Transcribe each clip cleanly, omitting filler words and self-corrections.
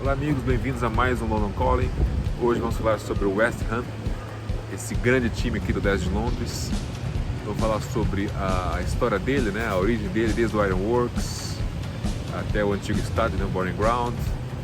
Olá amigos, bem-vindos a mais um London Calling. Hoje vamos falar sobre o West Ham, esse grande time aqui do 10 de Londres. Vamos falar sobre a história dele, né? A origem dele, desde o Ironworks até o antigo estádio, né? O Boring Ground,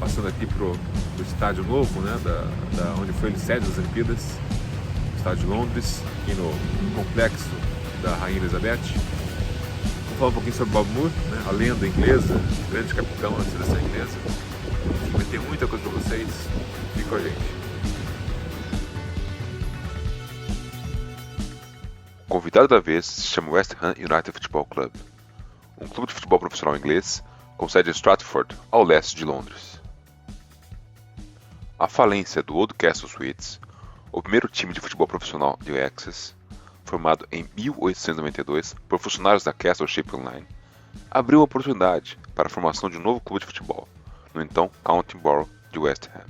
passando aqui pro estádio novo, né? Da onde foi ele sede das Olimpíadas, o estádio de Londres, aqui no complexo da Rainha Elizabeth. Vamos falar um pouquinho sobre Bob Moore, né? A lenda inglesa, grande capitão da seleção inglesa. Vai ter muita coisa para vocês. Fique com a gente. O convidado da vez se chama West Ham United Football Club, um clube de futebol profissional inglês com sede em Stratford, ao leste de Londres. A falência do Old Castle Suites, o primeiro time de futebol profissional de Essex, formado em 1892 por funcionários da Castle Shipping Line, abriu a oportunidade para a formação de um novo clube de futebol, no então County Borough de West Ham.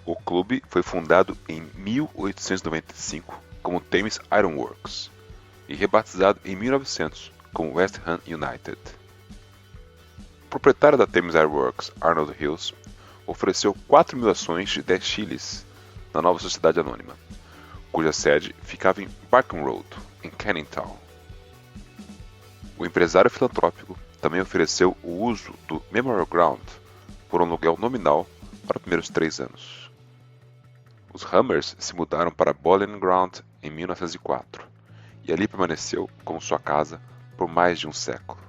O clube foi fundado em 1895 como Thames Ironworks e rebatizado em 1900 como West Ham United. O proprietário da Thames Ironworks, Arnold Hills, ofereceu 4.000 ações de 10 chiles na nova sociedade anônima, cuja sede ficava em Barking Road, em Canning Town. O empresário filantrópico também ofereceu o uso do Memorial Ground por um aluguel nominal para os primeiros 3 anos. Os Hammers se mudaram para Bowling Ground em 1904 e ali permaneceu como sua casa por mais de um século.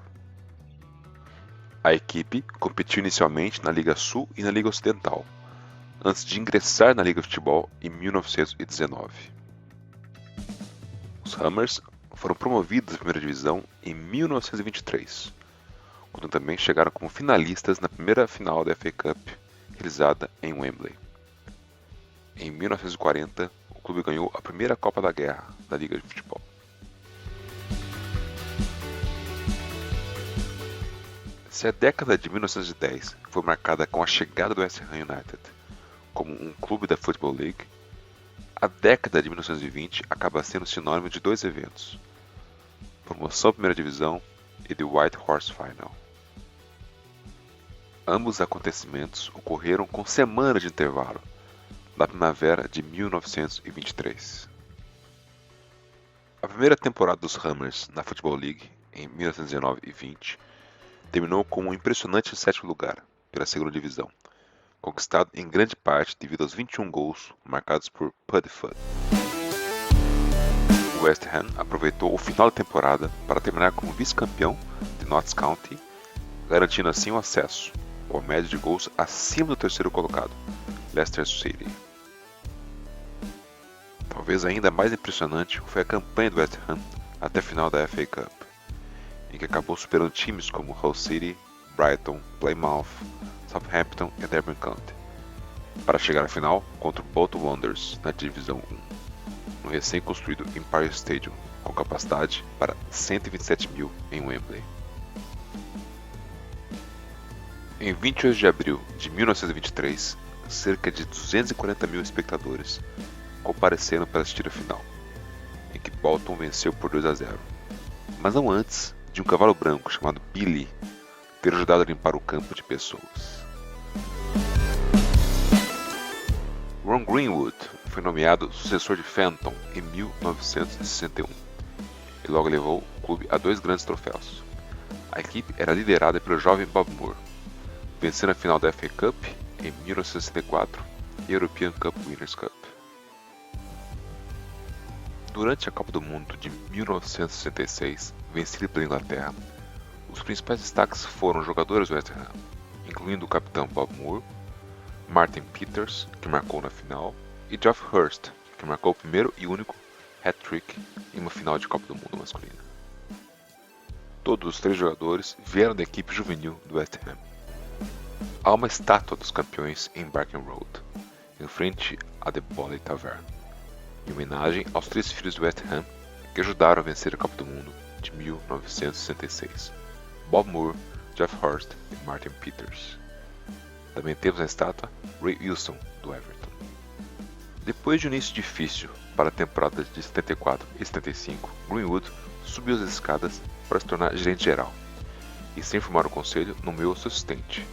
A equipe competiu inicialmente na Liga Sul e na Liga Ocidental, antes de ingressar na Liga de Futebol em 1919. Os Hammers foram promovidos à primeira divisão em 1923, quando também chegaram como finalistas na primeira final da FA Cup, realizada em Wembley. Em 1940, o clube ganhou a primeira Copa da Guerra da Liga de Futebol. Se a década de 1910 foi marcada com a chegada do West Ham United como um clube da Football League, a década de 1920 acaba sendo sinônimo de 2 eventos: promoção à primeira divisão e The White Horse Final. Ambos os acontecimentos ocorreram com semanas de intervalo, na primavera de 1923. A primeira temporada dos Hammers na Football League, em 1919 e 20, terminou com um impressionante 7º lugar pela segunda divisão, conquistado em grande parte devido aos 21 gols marcados por Puddifoot. O West Ham aproveitou o final da temporada para terminar como vice-campeão de Notts County, garantindo assim o acesso, com a média de gols acima do terceiro colocado, Leicester City. Talvez ainda mais impressionante foi a campanha do West Ham até a final da FA Cup, em que acabou superando times como Hull City, Brighton, Plymouth, Southampton e Derby County, para chegar à final contra o Bolton Wanderers na Divisão 1, no recém-construído Empire Stadium, com capacidade para 127.000 em Wembley. Em 28 de abril de 1923, cerca de 240.000 espectadores compareceram para assistir a final, em que Bolton venceu por 2-0, mas não antes de um cavalo branco chamado Billy ter ajudado a limpar o campo de pessoas. Ron Greenwood foi nomeado sucessor de Fenton em 1961 e logo levou o clube a 2 grandes troféus. A equipe era liderada pelo jovem Bob Moore, vencendo a final da FA Cup em 1964 e a European Cup Winners' Cup. Durante a Copa do Mundo de 1966, vencida pela Inglaterra, os principais destaques foram jogadores do West Ham, incluindo o capitão Bob Moore, Martin Peters, que marcou na final, e Geoff Hurst, que marcou o primeiro e único hat-trick em uma final de Copa do Mundo masculina. Todos os 3 jogadores vieram da equipe juvenil do West Ham. Há uma estátua dos campeões em Barking Road, em frente à The Boley Tavern, em homenagem aos 3 filhos do West Ham que ajudaram a vencer a Copa do Mundo de 1966, Bob Moore, Geoff Hurst e Martin Peters. Também temos na estátua Ray Wilson, do Everton. Depois de um início difícil para a temporada de 74 e 75, Greenwood subiu as escadas para se tornar gerente geral e, sem formar o conselho, nomeou seu assistente,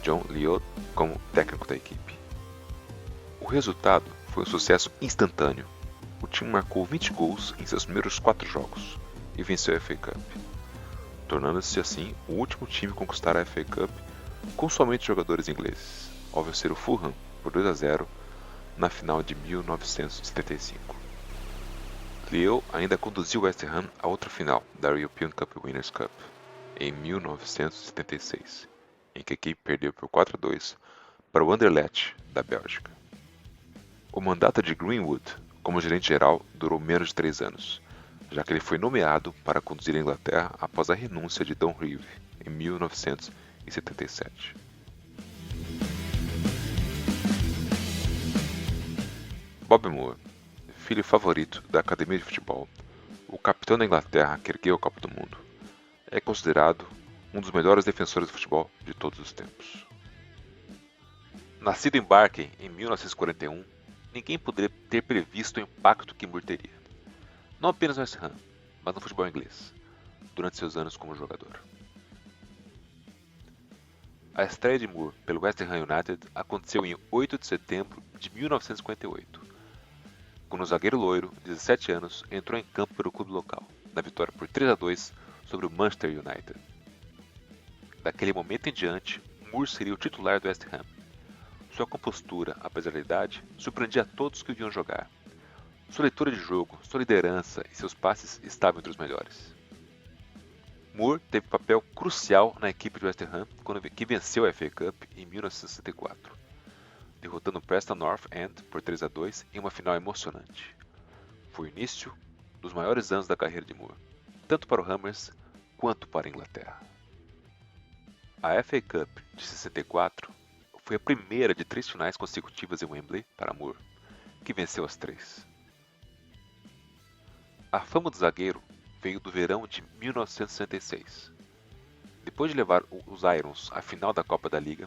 John Lyott como técnico da equipe. O resultado foi um sucesso instantâneo. O time marcou 20 gols em seus primeiros 4 jogos e venceu a FA Cup, tornando-se assim o último time a conquistar a FA Cup com somente jogadores ingleses, ao vencer o Fulham por 2-0 na final de 1975. Lyott ainda conduziu o West Ham a outra final da European Cup Winners' Cup em 1976, em que a equipe perdeu por 4-2 para o Anderlecht da Bélgica. O mandato de Greenwood como gerente-geral durou menos de 3 anos, já que ele foi nomeado para conduzir a Inglaterra após a renúncia de Don Revie em 1977. Bob Moore, filho favorito da academia de futebol, o capitão da Inglaterra que ergueu a Copa do Mundo, é considerado um dos melhores defensores do futebol de todos os tempos. Nascido em Barking em 1941, ninguém poderia ter previsto o impacto que Moore teria, não apenas no West Ham, mas no futebol inglês, durante seus anos como jogador. A estreia de Moore pelo West Ham United aconteceu em 8 de setembro de 1958, quando o zagueiro loiro, de 17 anos, entrou em campo pelo clube local, na vitória por 3-2 sobre o Manchester United. Daquele momento em diante, Moore seria o titular do West Ham. Sua compostura, apesar da idade, surpreendia a todos que o viam jogar. Sua leitura de jogo, sua liderança e seus passes estavam entre os melhores. Moore teve papel crucial na equipe de West Ham que venceu a FA Cup em 1964, derrotando o Preston North End por 3-2 em uma final emocionante. Foi o início dos maiores anos da carreira de Moore, tanto para o Hammers quanto para a Inglaterra. A FA Cup de 64 foi a primeira de 3 finais consecutivas em Wembley para Moore, que venceu as 3. A fama do zagueiro veio do verão de 1966. Depois de levar os Irons à final da Copa da Liga,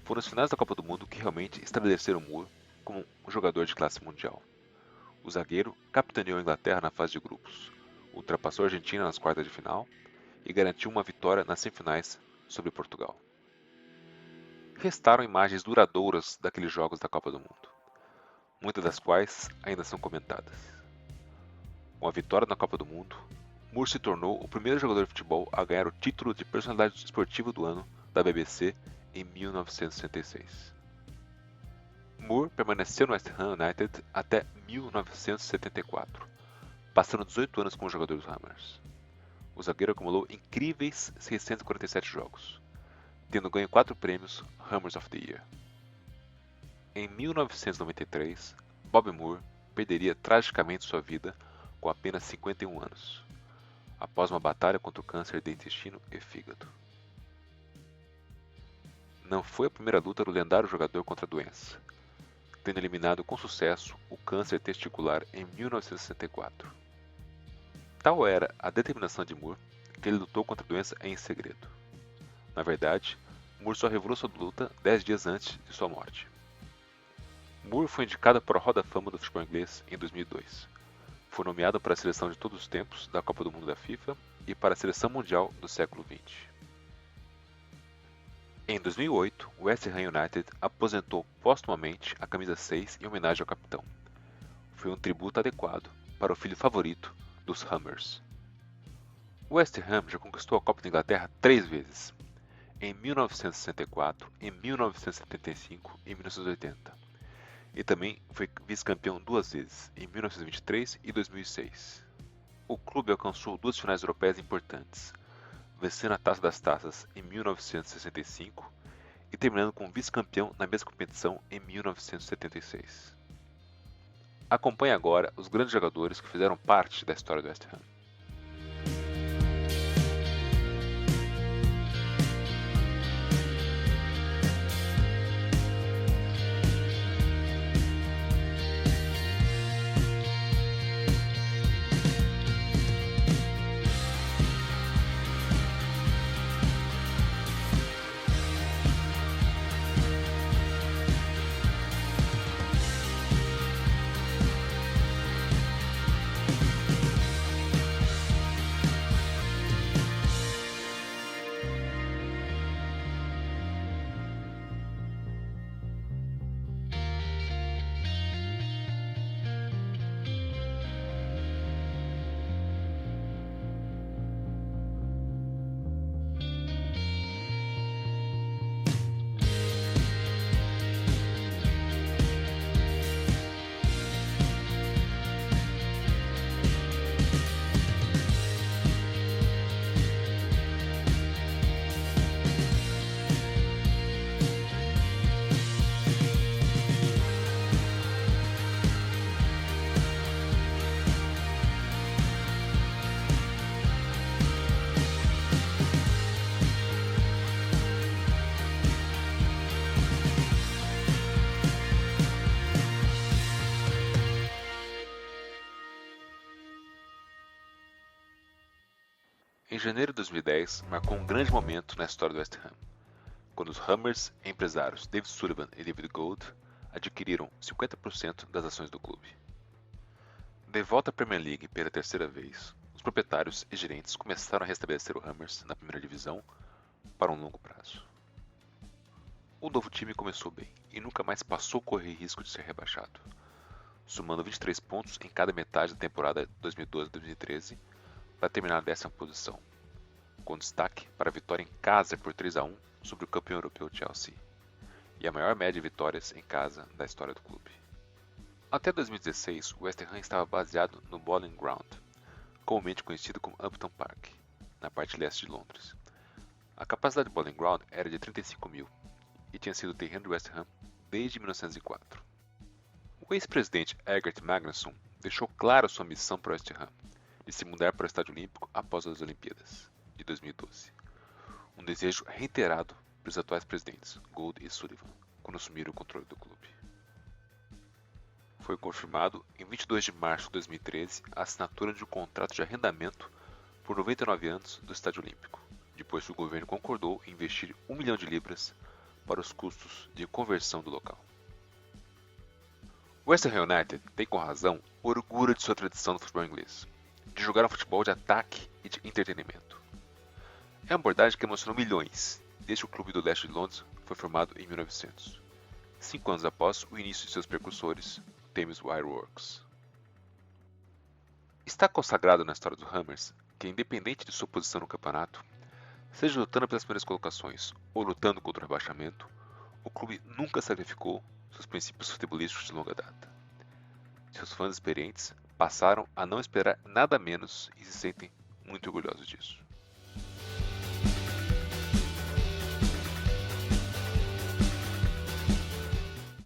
foram as finais da Copa do Mundo que realmente estabeleceram Moore como um jogador de classe mundial. O zagueiro capitaneou a Inglaterra na fase de grupos, ultrapassou a Argentina nas quartas de final e garantiu uma vitória nas semifinais sobre Portugal. Restaram imagens duradouras daqueles jogos da Copa do Mundo, muitas das quais ainda são comentadas. Com a vitória na Copa do Mundo, Moore se tornou o primeiro jogador de futebol a ganhar o título de personalidade esportiva do ano da BBC em 1966. Moore permaneceu no West Ham United até 1974, passando 18 anos como jogador dos Hammers. O zagueiro acumulou incríveis 647 jogos, tendo ganho 4 prêmios Hammers of the Year. Em 1993, Bob Moore perderia tragicamente sua vida com apenas 51 anos, após uma batalha contra o câncer de intestino e fígado. Não foi a primeira luta do lendário jogador contra a doença, tendo eliminado com sucesso o câncer testicular em 1964. Tal era a determinação de Moore que ele lutou contra a doença em segredo. Na verdade, Moore só revelou sua luta 10 dias antes de sua morte. Moore foi indicado para a Hall da Fama do futebol inglês em 2002. Foi nomeado para a seleção de todos os tempos da Copa do Mundo da FIFA e para a seleção mundial do século XX. Em 2008, o West Ham United aposentou póstumamente a camisa 6 em homenagem ao capitão. Foi um tributo adequado para o filho favorito dos Hammers. O West Ham já conquistou a Copa da Inglaterra 3 vezes, em 1964, em 1975 e 1980, e também foi vice-campeão 2 vezes, em 1923 e 2006. O clube alcançou 2 finais europeias importantes, vencendo a Taça das Taças em 1965 e terminando como vice-campeão na mesma competição em 1976. Acompanhe agora os grandes jogadores que fizeram parte da história do West Ham. Em janeiro de 2010, marcou um grande momento na história do West Ham, quando os Hammers empresários David Sullivan e David Gold adquiriram 50% das ações do clube. De volta à Premier League pela terceira vez, os proprietários e gerentes começaram a restabelecer o Hammers na primeira divisão para um longo prazo. O novo time começou bem e nunca mais passou a correr risco de ser rebaixado, somando 23 pontos em cada metade da temporada 2012-2013 para terminar na 10ª posição, com destaque para a vitória em casa por 3-1 sobre o campeão europeu Chelsea, e a maior média de vitórias em casa da história do clube. Até 2016, o West Ham estava baseado no Bowling Ground, comumente conhecido como Upton Park, na parte leste de Londres. A capacidade do Bowling Ground era de 35 mil e tinha sido o terreno do West Ham desde 1904. O ex-presidente Egbert Magnusson deixou clara sua missão para o West Ham, de se mudar para o Estádio Olímpico após as Olimpíadas de 2012. Um desejo reiterado pelos atuais presidentes, Gold e Sullivan, quando assumiram o controle do clube. Foi confirmado em 22 de março de 2013 a assinatura de um contrato de arrendamento por 99 anos do Estádio Olímpico, depois que o governo concordou em investir 1 milhão de libras para os custos de conversão do local. O West Ham United tem com razão orgulho de sua tradição no futebol inglês, de jogar um futebol de ataque e de entretenimento. É uma abordagem que emocionou milhões, desde que o clube do leste de Londres foi formado em 1900, 5 anos após o início de seus precursores, o Thames Waterworks. Está consagrado na história dos Hammers que, independente de sua posição no campeonato, seja lutando pelas primeiras colocações ou lutando contra o rebaixamento, o clube nunca sacrificou seus princípios futebolísticos de longa data. Seus fãs experientes passaram a não esperar nada menos e se sentem muito orgulhosos disso.